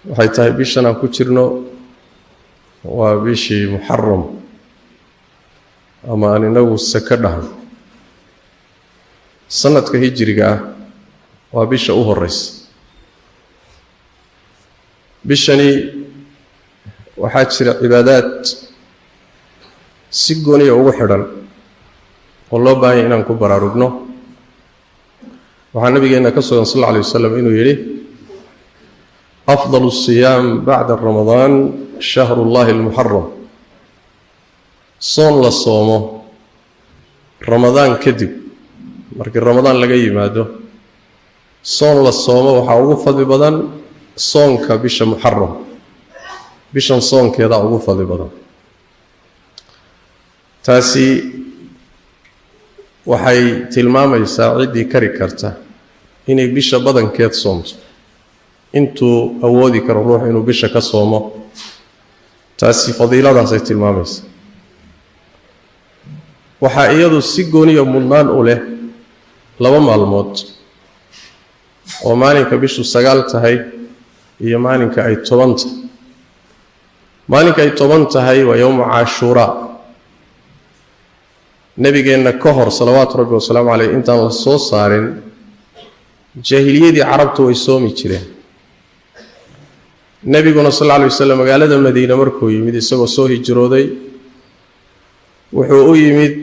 waxay tahay bishan aan ku jirno waa bishii Muharram ama aan inagu saka dhahan sanadka hijriga ah waa bisha u horeysa bishani waxaa jira cibaadaad si gooniya ugu xidhan oo loo baahan inaan ku baraarugno waxaa nabigeena ka sugan sallallahu alayhi wasallam inuu yiri afdalu siyam ba'da ramadan shahrullahi al-muharram soon la soomo ramadaan kadib markii ramadaan laga yimaado soon la soomo waxaa ugu fadli badan soonka bisha muharram bishan soonkeeda ugu fadli badan taasi waxay tilmaamaysaa cidii kari karta inay bisha badankeed soomto intuu awoodi karo ruux inuu bisha ka soomo taasi fadiiladaas ay tilmaamaysaa waxaa iyadu si gooniya mudnaan u leh laba maalmood oo maalinka bishu 9 tahay iyo maalinka ay 10 tahay maalinka ay 10 tahay waa yawm Ashura nabigeena ka hor salawaatu rabbi wa salaamu alayhi intaan la soo saarin jahiliyadii carabtu way soomi jireen nabiguna sallallahu alayhi wasallam magaalada Madiina markuu yimid isagoo soo hijrooday wuxuu u yimid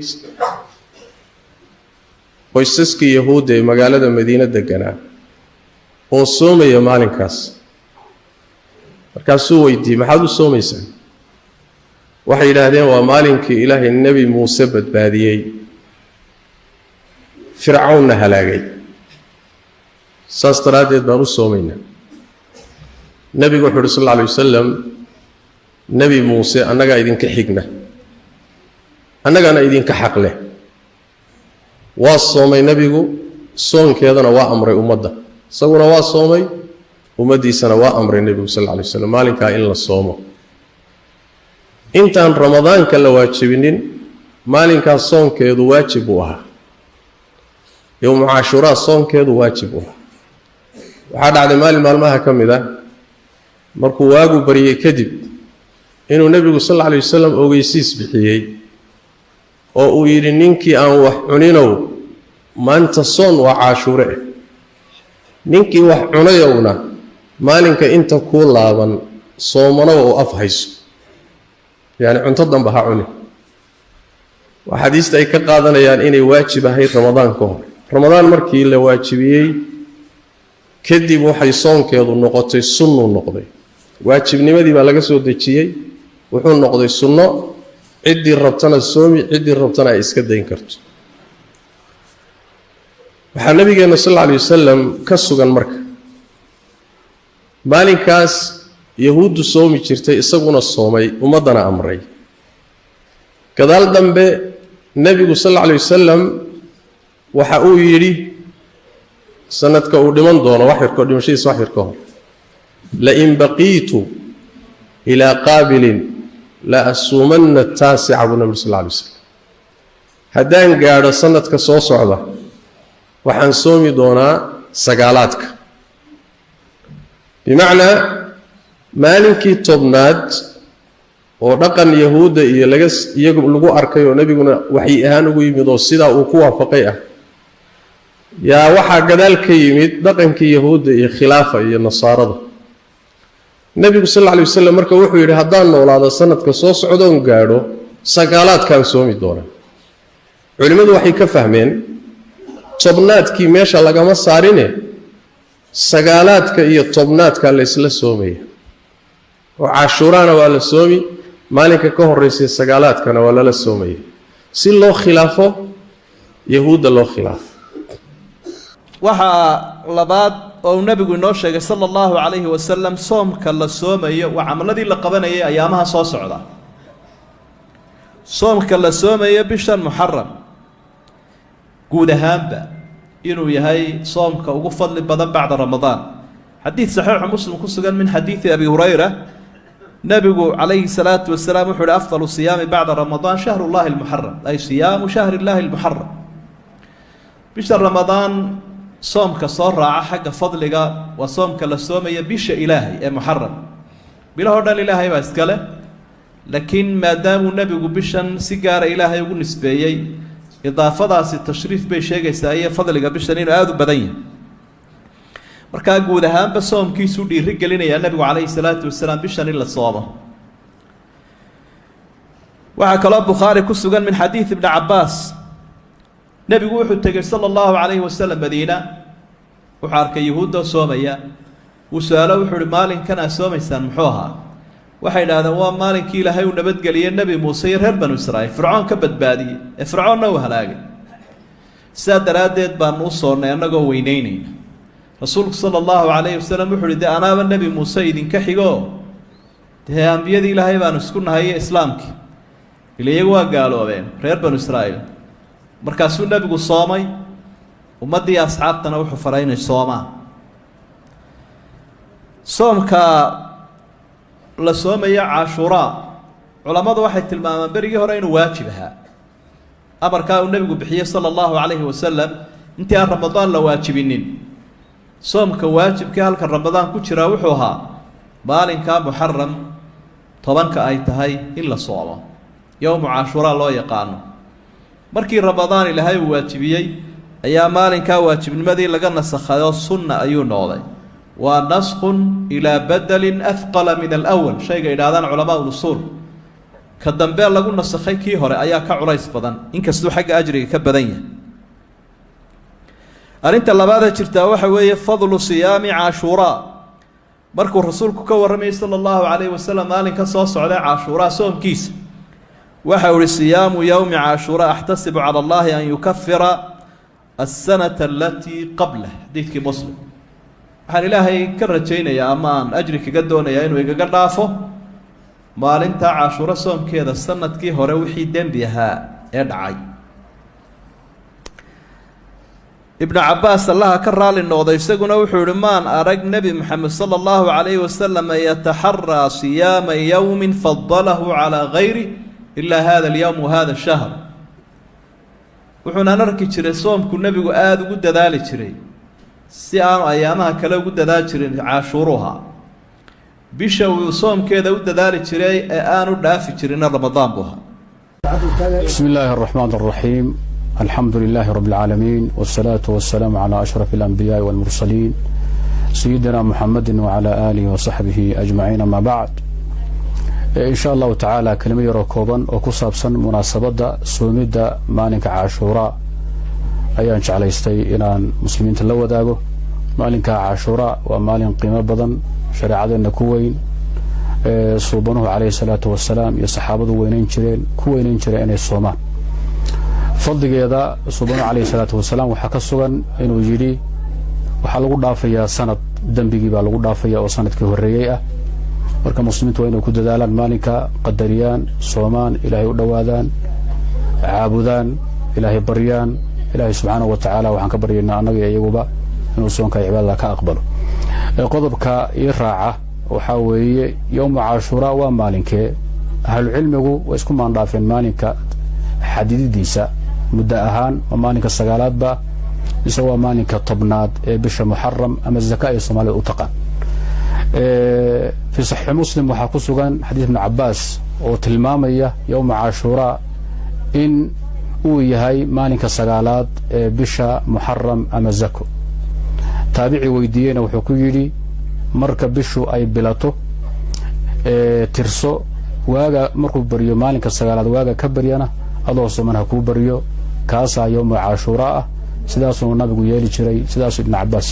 qoysaskii yahuud ee magaalada Madiina deganaa oo soomaya maalinkaas markaasuu weydiiyay maxaad u soomaysaan waxay yiraahdeen waa maalinkii Ilaahay Nabi Muuse badbaadiyay Fircawnna halaagay saas daraadeed baan u soomaynaa nabigu wuxuu sallallahu alayhi wasallam Nabi Muuse annaga idinka xigna annagana idinka xaq leh waa soomay nabigu soonkeedana waa amray ummadda isaguna waa soomay ummadiisana waa amray nabigu sallallahu alayhi wasallam maalinka in la soomo intaan ramadaanka la waajibinin maalinka soonkeedu waajib u ahaa yawm Ashura soonkeedu waajib u ahaa waxa dhacday maalmaha kamida markuu waagu bariyay kadib inuu nabigu sallallahu alayhi wasallam ogeysiis bixiyay oo uu yiri ninkii aan wax cuninow maanta soon waa Ashura ninkii wax cunayowna maalinka inta ku laaban soomano oo af hayso yani cunto danba ha cuni waxaadiista ay ka qaadanayaan inay waajib ahay ramadaan ka hor ramadaan markii la waajibiyay kadib waxay soonkeedu noqotay sunno noqday waajibnimadii baa laga soo dejiyay wuxuu noqday sunno cidii rabtana soomi cidii rabtana ay iska dayn karto waxa nabigeena sallallahu alayhi wasallam ka sugan marka maalinkaas yahuudu soomi jirtay isaguna soomay ummadana amray gadaal dambe nabigu sallallahu alayhi wasallam waxa uu yiri sanadka uu dhiman doono wax yarko dhimashadiisa wax yarko la in baqiitu ila qaabilin la asuumanna taasi'a nabi sallallahu alayhi wasallam hadaan gaaro sanadka soo socda waxaan soomi doonaa sagaalaadka bimaana maalinkii tobnaad oo dhaqan yahuuda iyo iyagu lagu arkay oo nabiguna waxay ahaan ugu yimid oo sida uu ku waafaqay ah yaa waxa gadaal ka yimid dhaqankii yahuuda iyo khilaafa iyo nasaarada nabigu sallallahu alayhi wasallam marka wuxuu yiri hadaan noolaado sanadka soo socdo oo gaaro sagaalaadkan soomi doonaa culimadu waxay ka fahmeen tobnaadkii meesha lagama saarine sagaalaadka iyo tobnaadka la isla soomaya oo Ashuraana waa la soomi maalinka ka horeysay sagaalaadkana waa la soomaya si loo khilaafo yahuuda loo khilaafo waxa labaad oo nabigu inoo sheegay sallallahu alayhi wasallam soomka la soomayo waa amaladii la qabanayay ayaamaha soo socda soomka la soomayo bishan Muharram guud ahaanba inuu yahay soomka ugu fadli badan bacda ramadaan حديث صحيح مسلم كسجن من حديث أبي هريرة نبي عليه الصلاة والسلام وحول أفضل الصيام بعد رمضان شهر الله المحرم أي صيام شهر الله المحرم بشهر رمضان soomka soo raaca xagga fadliga waa soomka la soomaya bisha ilaahay ee muxaram bilahoo dhan ilaahay baa iskale laakiin maadaamuu nebigu bishan si gaara ilaahay ugu nisbeeyey idaafadaasi tashriif bay sheegaysaa iyo fadliga bishan inuu aada u badan yahay markaa guud ahaanba soomkiisuu dhiiri gelinayaa nebigu calayhi salaatu wasalaam bishan in la soomo waxaa kaloo bukhaari ku sugan min xadiid ibni cabbaas nebigu wuxuu tegey sala allahu calayhi wasalam madiina wuxuu arkay yahuuddoo soomaya wuu su-aalo wuxuu uhi maalinkan aad soomaysaan muxuu ahaa waxay idhahdeen waa maalinkii ilaahay uu nabadgeliyey nebi muuse iyo reer banu israa'iil fircoon ka badbaadiyey ee fircoonna uu halaagay sidaa daraaddeed baanu u soonnay annagoo weyneynayna rasuulku sala allahu calayhi wasalam wuxuu uhi dee anaaba nebi muuse idinka xigoo dee ambiyadii ilaahay baanu isku nahay iyo islaamkii ila iyagu waa gaaloobeen reer banu israa'iil markaasuu nebigu soomay ummaddii asxaabtana wuxuu faray inay soomaan soomka la soomayo cashuuraa culammadu waxay tilmaamaan berigii hore inuu waajib ahaa amarkaa uu nebigu bixiyey sala allahu calayhi wasalam intii aan ramadaan la waajibinin soomka waajibkii halka ramadaan ku jiraa wuxuu ahaa maalinkaa muxaram 10 ay tahay in la soomo yowmu cashuuraa loo yaqaano markii ramadaan ilaahay uu waajibiyey ayaa maalinkaa waajibnimadii laga nasakhayo sunna ayuu noqday waa naskun ilaa badalin ahqala min alawal shayga idhaahdaan culamaa ulusuul ka dambe lagu nasakhay kii hore ayaa ka culays badan inkastuu xagga ajriga ka badan yahay arrinta labaada jirtaa waxa weeye fadlu siyaami cashuuraa markuu rasuulku ka warramayay sala allahu calayhi wasalam maalinka soo socday cashuuraa soomkiisa waxa uu ihi siyaamu yowmi cashuuraa axtasibu cala allahi an yukafira alsanata alatii qablah xadiidkii muslim waxaan ilaahay ka rajaynayaa ama aan ajri kaga doonayaa inuu igaga dhaafo maalintaa cashuuro soomkeeda sanadkii hore wixii dembi ahaa ee dhacay ibnu cabbaas allaha ka raali noqday isaguna wuxuu yihi maan arag nebi moxamed sala allahu calayhi wasalam yataxaraa siyaama yowmin fadalahu calaa gayri ilaa hada alyowm wa hada shahr wuxuunaan arki jiray soomku nebigu aada ugu dadaali jiray si aanu ayaamaha kale ugu dadaali jirin cashuuruha bisha uu soomkeeda u dadaali jiray ee aanu dhaafi jirinna ramadaan buu ahaa بسم الله الرحمن الرحيم الحمد لله رب العالمين والصلاة والسلام على أشرف الأنبياء والمرسلين سيدنا محمد وعلى آله وصحبه أجمعين ما بعد إن شاء الله تعالى كلمة يركوبا وكصابسا مناسبة سوميدا مالك عاشوراء أيان شعليستي إلى مسلمين تلو داغو مالك عاشوراء ومالك قيمة بدن شريعة النكوين صوبانه عليه الصلاة والسلام يا صحابة وينين جرين كوينين جرين الصومان فضل هذا صوبانه عليه الصلاة والسلام وحكى الصغن إنه يجري وحلقوا ضافيا سنة دنبيجي بالقوا ضافيا وسنة كهرية marka muslimiintu waa inay ku dadaalaan maalinka qadariyaan soomaan ilaahay u dhawaadaan caabudaan ilaahay baryaan ilaahay subxaanahu wa tacaala waxaan ka baryaynaa annaga iyo iyaguba inuu soonka cibaadada ka aqbalo qodobka ii raaca waxaa weeye yowma cashuuraa waa maalinkee ahlucilmigu way isku maandhaafeen maalinka xadididiisa muddo ahaan waa maalinka 9aadba mise waa maalinka 10aad ee bisha muxaram ama zaka ee soomaalida u taqaan في صحيح مسلم وحاكسوغان حديث ابن عباس وتلمامية يوم عاشوراء إن ويهي مالك السقالات بشا محرم أما زكو تابعي ويديين وحكويري مركب بشو أي بلاتو ترسو واغا مركب بريو مالك السقالات واغا كبريانا الله سمنها كو بريو كاسا يوم عاشوراء سداسو النبي يالي جري سداسو ابن عباس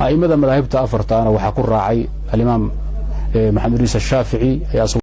أئمة مذاهبتا أفرتانا وحكو راعي الإمام محمد رئيس الشافعي